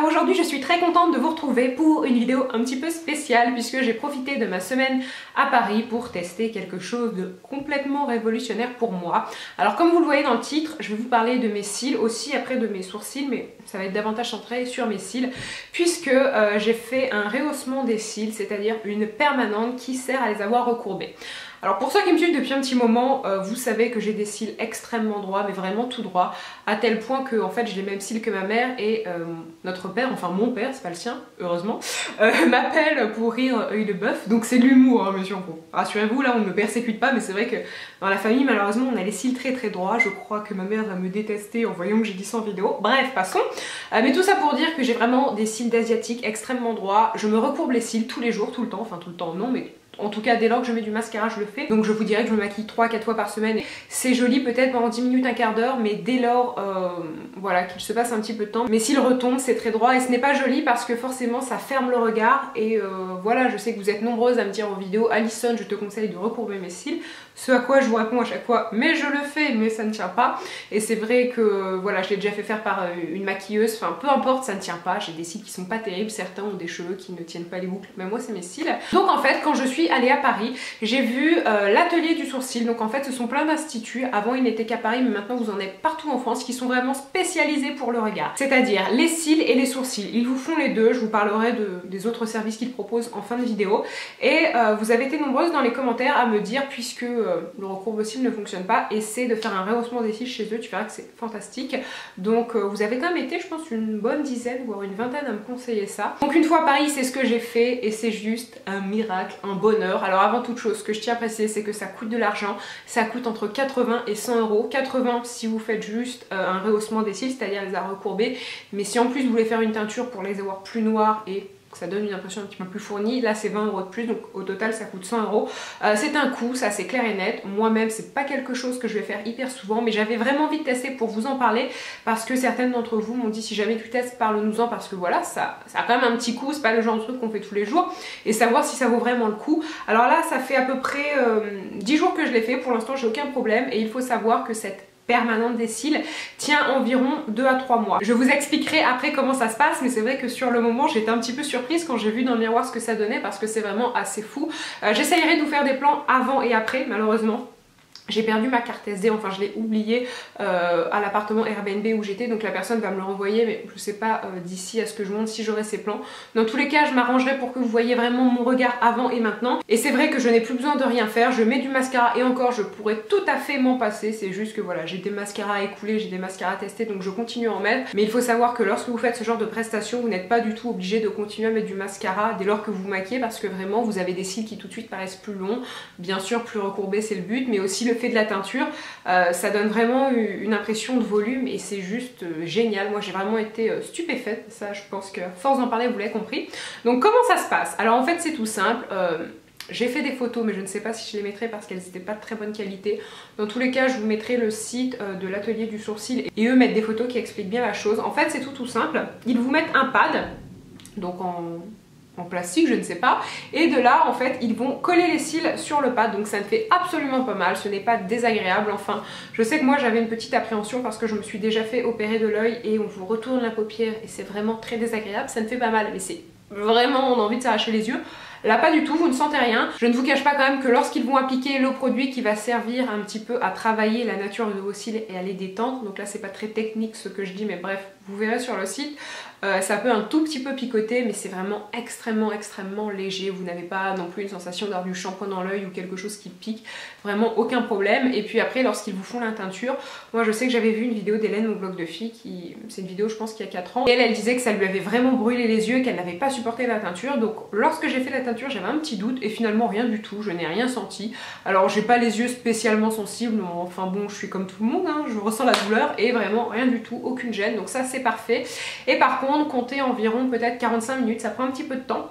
Alors aujourd'hui je suis très contente de vous retrouver pour une vidéo un petit peu spéciale puisque j'ai profité de ma semaine à Paris pour tester quelque chose de complètement révolutionnaire pour moi. Alors comme vous le voyez dans le titre, je vais vous parler de mes cils, aussi après de mes sourcils, mais ça va être davantage centré sur mes cils puisque j'ai fait un rehaussement des cils, c'est-à-dire une permanente qui sert à les avoir recourbés. Alors pour ceux qui me suivent depuis un petit moment, vous savez que j'ai des cils extrêmement droits, mais vraiment tout droit, à tel point que en fait j'ai les mêmes cils que ma mère et notre père, enfin mon père, c'est pas le sien, heureusement, m'appelle pour rire œil de bœuf, donc c'est de l'humour, hein, monsieur. Rassurez-vous, là on ne me persécute pas, mais c'est vrai que dans la famille malheureusement on a les cils très droits, je crois que ma mère va me détester en voyant que j'ai dit ça en vidéo, bref passons. Mais tout ça pour dire que j'ai vraiment des cils d'asiatique extrêmement droits, je me recourbe les cils tous les jours, tout le temps, enfin tout le temps non, mais en tout cas dès lors que je mets du mascara je le fais, donc je vous dirais que je me maquille 3-4 fois par semaine. C'est joli peut-être pendant 10 minutes, un quart d'heure, mais dès lors voilà, qu'il se passe un petit peu de temps, mais s'ils retombent c'est très droit et ce n'est pas joli parce que forcément ça ferme le regard et voilà, je sais que vous êtes nombreuses à me dire en vidéo Alison je te conseille de recourber mes cils, ce à quoi je vous réponds à chaque fois mais je le fais mais ça ne tient pas, et c'est vrai que voilà, je l'ai déjà fait faire par une maquilleuse, enfin peu importe, ça ne tient pas, j'ai des cils qui sont pas terribles, certains ont des cheveux qui ne tiennent pas les boucles, mais moi c'est mes cils. Donc en fait quand je suis allée à Paris, j'ai vu l'atelier du sourcil, donc en fait ce sont plein d'instituts, avant ils n'étaient qu'à Paris mais maintenant vous en avez partout en France qui sont vraiment spécialisés pour le regard, c'est-à-dire les cils et les sourcils, ils vous font les deux, je vous parlerai des autres services qu'ils proposent en fin de vidéo, et vous avez été nombreuses dans les commentaires à me dire, puisque le recourbe cils ne fonctionne pas, essaie de faire un rehaussement des cils chez eux, tu verras que c'est fantastique. Donc vous avez quand même été je pense une bonne dizaine voire une vingtaine à me conseiller ça. Donc une fois à Paris c'est ce que j'ai fait et c'est juste un miracle, un bonheur. Alors avant toute chose, ce que je tiens à préciser c'est que ça coûte de l'argent, ça coûte entre 80 et 100 euros. 80 si vous faites juste un rehaussement des cils, c'est-à-dire les recourber, mais si en plus vous voulez faire une teinture pour les avoir plus noirs et que ça donne une impression un petit peu plus fournie, là c'est 20 euros de plus, donc au total ça coûte 100 euros. C'est un coût, ça c'est clair et net. Moi-même c'est pas quelque chose que je vais faire hyper souvent, mais j'avais vraiment envie de tester pour vous en parler parce que certaines d'entre vous m'ont dit si jamais tu testes parle-nous-en, parce que voilà, ça a quand même un petit coût, c'est pas le genre de truc qu'on fait tous les jours, et savoir si ça vaut vraiment le coup. Alors là ça fait à peu près 10 jours que je l'ai fait, pour l'instant j'ai aucun problème, et il faut savoir que cette permanente des cils tient environ 2 à 3 mois. Je vous expliquerai après comment ça se passe, mais c'est vrai que sur le moment j'étais un petit peu surprise quand j'ai vu dans le miroir ce que ça donnait parce que c'est vraiment assez fou. J'essayerai de vous faire des plans avant et après, malheureusement j'ai perdu ma carte SD, enfin je l'ai oubliée à l'appartement Airbnb où j'étais, donc la personne va me le renvoyer, mais je sais pas d'ici à ce que je monte si j'aurai ces plans. Dans tous les cas je m'arrangerai pour que vous voyez vraiment mon regard avant et maintenant, et c'est vrai que je n'ai plus besoin de rien faire, je mets du mascara et encore je pourrais tout à fait m'en passer, c'est juste que voilà, j'ai des mascaras à écouler, j'ai des mascaras à tester, donc je continue à en mettre, mais il faut savoir que lorsque vous faites ce genre de prestation, vous n'êtes pas du tout obligé de continuer à mettre du mascara dès lors que vous vous maquillez, parce que vraiment vous avez des cils qui tout de suite paraissent plus longs, bien sûr plus recourbés c'est le but, mais aussi le fait de la teinture, ça donne vraiment une impression de volume et c'est juste génial. Moi j'ai vraiment été stupéfaite, ça je pense que force d'en parler vous l'avez compris. Donc comment ça se passe? Alors en fait c'est tout simple, j'ai fait des photos mais je ne sais pas si je les mettrai parce qu'elles n'étaient pas de très bonne qualité. Dans tous les cas je vous mettrai le site de l'atelier du sourcil et eux mettent des photos qui expliquent bien la chose. En fait c'est tout simple, ils vous mettent un pad, donc en plastique je ne sais pas, et de là en fait ils vont coller les cils sur le pad, donc ça ne fait absolument pas mal, ce n'est pas désagréable. Enfin je sais que moi j'avais une petite appréhension parce que je me suis déjà fait opérer de l'œil et on vous retourne la paupière et c'est vraiment très désagréable, ça ne fait pas mal mais c'est vraiment, on a envie de s'arracher les yeux. Là pas du tout, vous ne sentez rien. Je ne vous cache pas quand même que lorsqu'ils vont appliquer le produit qui va servir un petit peu à travailler la nature de vos cils et à les détendre, donc là c'est pas très technique ce que je dis mais bref vous verrez sur le site, ça peut un tout petit peu picoter mais c'est vraiment extrêmement léger, vous n'avez pas non plus une sensation d'avoir du shampoing dans l'œil ou quelque chose qui pique, vraiment aucun problème. Et puis après lorsqu'ils vous font la teinture, moi je sais que j'avais vu une vidéo d'Hélène au blog de filles, c'est une vidéo je pense qu'il y a 4 ans, et elle disait que ça lui avait vraiment brûlé les yeux, qu'elle n'avait pas supporté la teinture, donc lorsque j'ai fait la teinture j'avais un petit doute et finalement rien du tout, je n'ai rien senti. Alors j'ai pas les yeux spécialement sensibles, enfin bon je suis comme tout le monde, hein, je ressens la douleur et vraiment rien du tout, aucune gêne, donc ça c'est parfait. Et par contre comptez environ peut-être 45 minutes, ça prend un petit peu de temps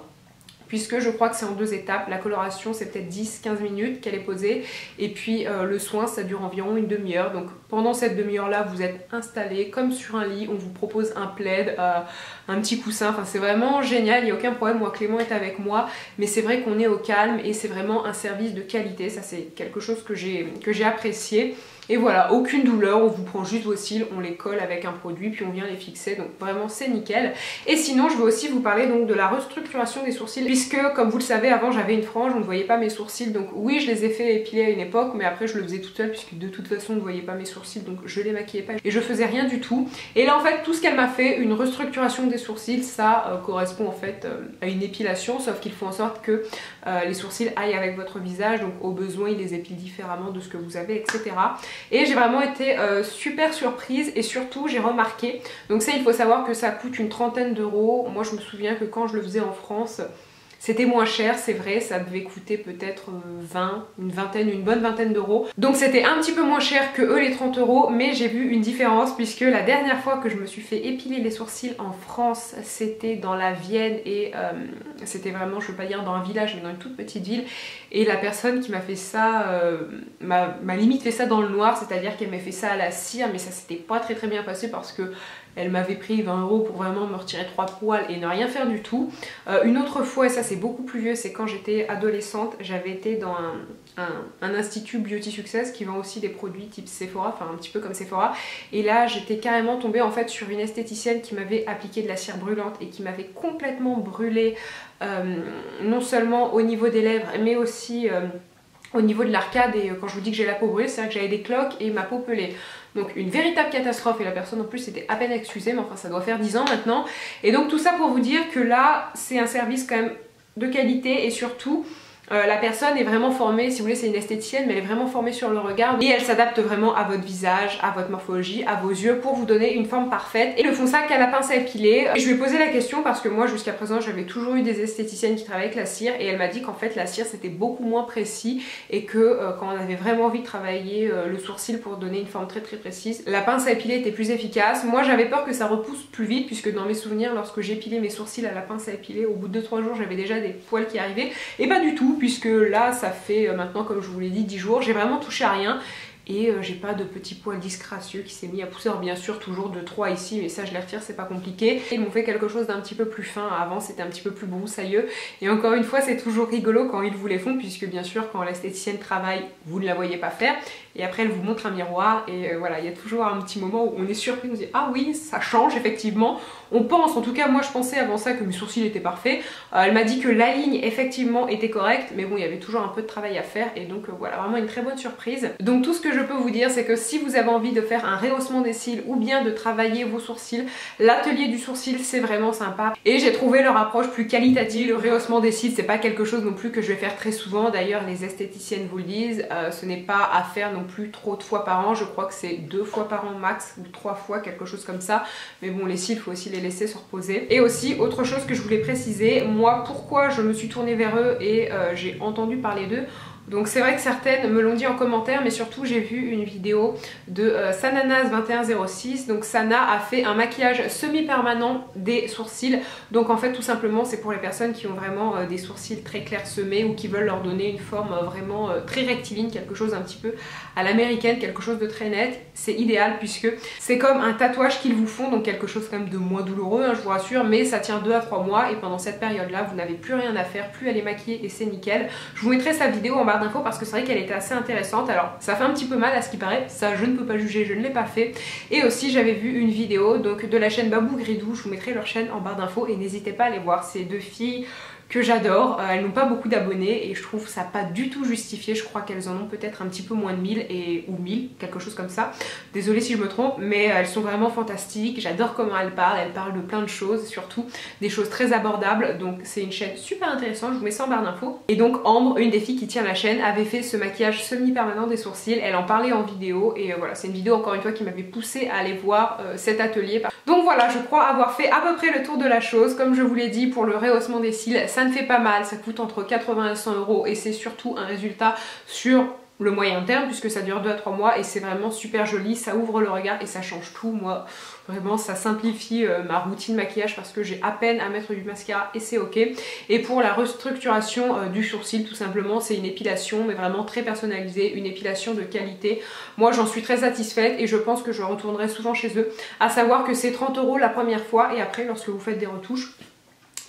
puisque je crois que c'est en 2 étapes. La coloration c'est peut-être 10-15 minutes qu'elle est posée et puis le soin ça dure environ une demi-heure. Donc pendant cette demi-heure là vous êtes installé comme sur un lit, on vous propose un plaid, un petit coussin, enfin c'est vraiment génial, il n'y a aucun problème. Moi Clément est avec moi mais c'est vrai qu'on est au calme et c'est vraiment un service de qualité, ça c'est quelque chose que j'ai apprécié. Et voilà, aucune douleur, on vous prend juste vos cils, on les colle avec un produit puis on vient les fixer, donc vraiment c'est nickel. Et sinon je veux aussi vous parler donc de la restructuration des sourcils, puisque comme vous le savez avant j'avais une frange, on ne voyait pas mes sourcils, donc oui je les ai fait épiler à une époque, mais après je le faisais toute seule puisque de toute façon on ne voyait pas mes sourcils, donc je les maquillais pas et je faisais rien du tout. Et là en fait tout ce qu'elle m'a fait, une restructuration des sourcils, ça correspond en fait à une épilation, sauf qu'il faut en sorte que les sourcils aillent avec votre visage, donc au besoin il les épile différemment de ce que vous avez, etc. Et j'ai vraiment été super surprise, et surtout j'ai remarqué, donc ça il faut savoir que ça coûte une trentaine d'euros. Moi je me souviens que quand je le faisais en France c'était moins cher, c'est vrai, ça devait coûter peut-être 20, une bonne vingtaine d'euros. Donc c'était un petit peu moins cher que eux les 30 euros, mais j'ai vu une différence puisque la dernière fois que je me suis fait épiler les sourcils en France, c'était dans la Vienne et c'était vraiment, je veux pas dire dans un village, mais dans une toute petite ville. Et la personne qui m'a fait ça, m'a limite fait ça dans le noir, c'est-à-dire qu'elle m'a fait ça à la cire, mais ça s'était pas très bien passé parce que elle m'avait pris 20 euros pour vraiment me retirer 3 poils et ne rien faire du tout. Une autre fois, et ça c'est beaucoup plus vieux, c'est quand j'étais adolescente, j'avais été dans un institut Beauty Success qui vend aussi des produits type Sephora, enfin un petit peu comme Sephora. Et là j'étais carrément tombée en fait sur une esthéticienne qui m'avait appliqué de la cire brûlante et qui m'avait complètement brûlée, non seulement au niveau des lèvres mais aussi au niveau de l'arcade. Et quand je vous dis que j'ai la peau brûlée, c'est vrai que j'avais des cloques et ma peau pelée. Donc une véritable catastrophe, et la personne en plus s'était à peine excusée, mais enfin ça doit faire 10 ans maintenant. Et donc tout ça pour vous dire que là c'est un service quand même de qualité, et surtout la personne est vraiment formée, si vous voulez c'est une esthéticienne, mais elle est vraiment formée sur le regard et elle s'adapte vraiment à votre visage, à votre morphologie, à vos yeux pour vous donner une forme parfaite. Et ils ne font ça qu'à la pince à épiler. Et je lui ai posé la question parce que moi jusqu'à présent j'avais toujours eu des esthéticiennes qui travaillaient avec la cire, et elle m'a dit qu'en fait la cire c'était beaucoup moins précis et que quand on avait vraiment envie de travailler le sourcil pour donner une forme très précise, la pince à épiler était plus efficace. Moi j'avais peur que ça repousse plus vite puisque dans mes souvenirs lorsque j'épilais mes sourcils à la pince à épiler, au bout de 2-3 jours j'avais déjà des poils qui arrivaient, et pas du tout puisque là ça fait maintenant, comme je vous l'ai dit, 10 jours, j'ai vraiment touché à rien. Et j'ai pas de petits poils disgracieux qui s'est mis à pousser. Alors bien sûr toujours de 3 ici, mais ça je les retire, c'est pas compliqué. Ils m'ont fait quelque chose d'un petit peu plus fin. Avant c'était un petit peu plus broussailleux. Et encore une fois c'est toujours rigolo quand ils vous les font, puisque bien sûr quand l'esthéticienne travaille vous ne la voyez pas faire. Et après elle vous montre un miroir et voilà, il y a toujours un petit moment où on est surpris, on se dit ah oui ça change effectivement. On pense, en tout cas moi je pensais avant ça que mes sourcils étaient parfaits. Elle m'a dit que la ligne effectivement était correcte, mais bon il y avait toujours un peu de travail à faire. Et donc voilà, vraiment une très bonne surprise. Donc tout ce que je peux vous dire c'est que si vous avez envie de faire un rehaussement des cils ou bien de travailler vos sourcils, l'atelier du sourcil c'est vraiment sympa. Et j'ai trouvé leur approche plus qualitative. Le rehaussement des cils c'est pas quelque chose non plus que je vais faire très souvent. D'ailleurs les esthéticiennes vous le disent, ce n'est pas à faire non plus trop de fois par an. Je crois que c'est 2 fois par an max ou 3 fois, quelque chose comme ça. Mais bon les cils il faut aussi les laisser se reposer. Et aussi autre chose que je voulais préciser, moi pourquoi je me suis tournée vers eux et j'ai entendu parler d'eux. Donc c'est vrai que certaines me l'ont dit en commentaire, mais surtout j'ai vu une vidéo de Sananas2106. Donc Sana a fait un maquillage semi-permanent des sourcils. Donc en fait tout simplement c'est pour les personnes qui ont vraiment des sourcils très clairsemés ou qui veulent leur donner une forme vraiment très rectiligne, quelque chose un petit peu à l'américaine, quelque chose de très net. C'est idéal puisque c'est comme un tatouage qu'ils vous font, donc quelque chose quand même de moins douloureux hein, je vous rassure, mais ça tient 2 à 3 mois et pendant cette période là vous n'avez plus rien à faire, plus à les maquiller et c'est nickel. Je vous mettrai sa vidéo en barre d'infos parce que c'est vrai qu'elle était assez intéressante. Alors ça fait un petit peu mal à ce qui paraît, ça je ne peux pas juger, je ne l'ai pas fait. Et aussi j'avais vu une vidéo donc de la chaîne Babou Gridou, je vous mettrai leur chaîne en barre d'infos et n'hésitez pas à aller voir, ces 2 filles que j'adore. Elles n'ont pas beaucoup d'abonnés et je trouve ça pas du tout justifié. Je crois qu'elles en ont peut-être un petit peu moins de 1000 ou 1000, quelque chose comme ça. Désolée si je me trompe, mais elles sont vraiment fantastiques. J'adore comment elles parlent de plein de choses, surtout des choses très abordables. Donc c'est une chaîne super intéressante, je vous mets ça en barre d'infos. Et donc Ambre, une des filles qui tient la chaîne, avait fait ce maquillage semi-permanent des sourcils. Elle en parlait en vidéo et voilà, c'est une vidéo encore une fois qui m'avait poussée à aller voir cet atelier. Donc voilà, je crois avoir fait à peu près le tour de la chose. Comme je vous l'ai dit, pour le rehaussement des cils, ça ne fait pas mal, ça coûte entre 80 et 100 euros et c'est surtout un résultat sur le moyen terme puisque ça dure 2 à 3 mois et c'est vraiment super joli, ça ouvre le regard et ça change tout. Moi vraiment ça simplifie ma routine maquillage parce que j'ai à peine à mettre du mascara et c'est ok. Et pour la restructuration du sourcil, tout simplement c'est une épilation mais vraiment très personnalisée, une épilation de qualité. Moi j'en suis très satisfaite et je pense que je retournerai souvent chez eux, à savoir que c'est 30 euros la première fois et après lorsque vous faites des retouches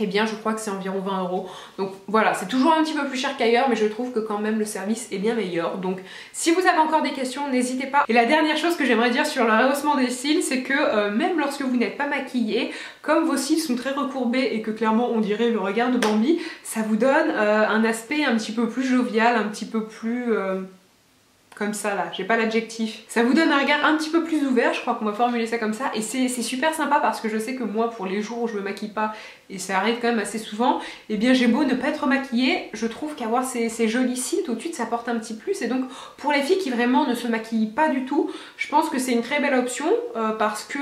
eh bien je crois que c'est environ 20 €. Donc voilà, c'est toujours un petit peu plus cher qu'ailleurs, mais je trouve que quand même le service est bien meilleur. Donc si vous avez encore des questions, n'hésitez pas. Et la dernière chose que j'aimerais dire sur le rehaussement des cils, c'est que même lorsque vous n'êtes pas maquillé, comme vos cils sont très recourbés et que clairement on dirait le regard de Bambi, ça vous donne un aspect un petit peu plus jovial, un petit peu plus... comme ça là, j'ai pas l'adjectif. Ça vous donne un regard un petit peu plus ouvert, je crois qu'on va formuler ça comme ça, et c'est super sympa parce que je sais que moi, pour les jours où je me maquille pas, et ça arrive quand même assez souvent, et bien j'ai beau ne pas être maquillée, je trouve qu'avoir ces jolis cils tout de suite ça porte un petit plus, et donc pour les filles qui vraiment ne se maquillent pas du tout, je pense que c'est une très belle option parce que...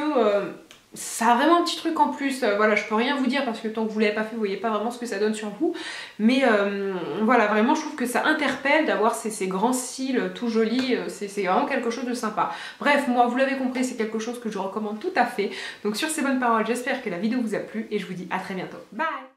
ça a vraiment un petit truc en plus, voilà, je peux rien vous dire parce que tant que vous l'avez pas fait, vous voyez pas vraiment ce que ça donne sur vous, mais voilà, vraiment je trouve que ça interpelle d'avoir ces grands cils tout jolis, c'est vraiment quelque chose de sympa. Bref, moi vous l'avez compris, c'est quelque chose que je recommande tout à fait. Donc sur ces bonnes paroles, j'espère que la vidéo vous a plu et je vous dis à très bientôt. Bye!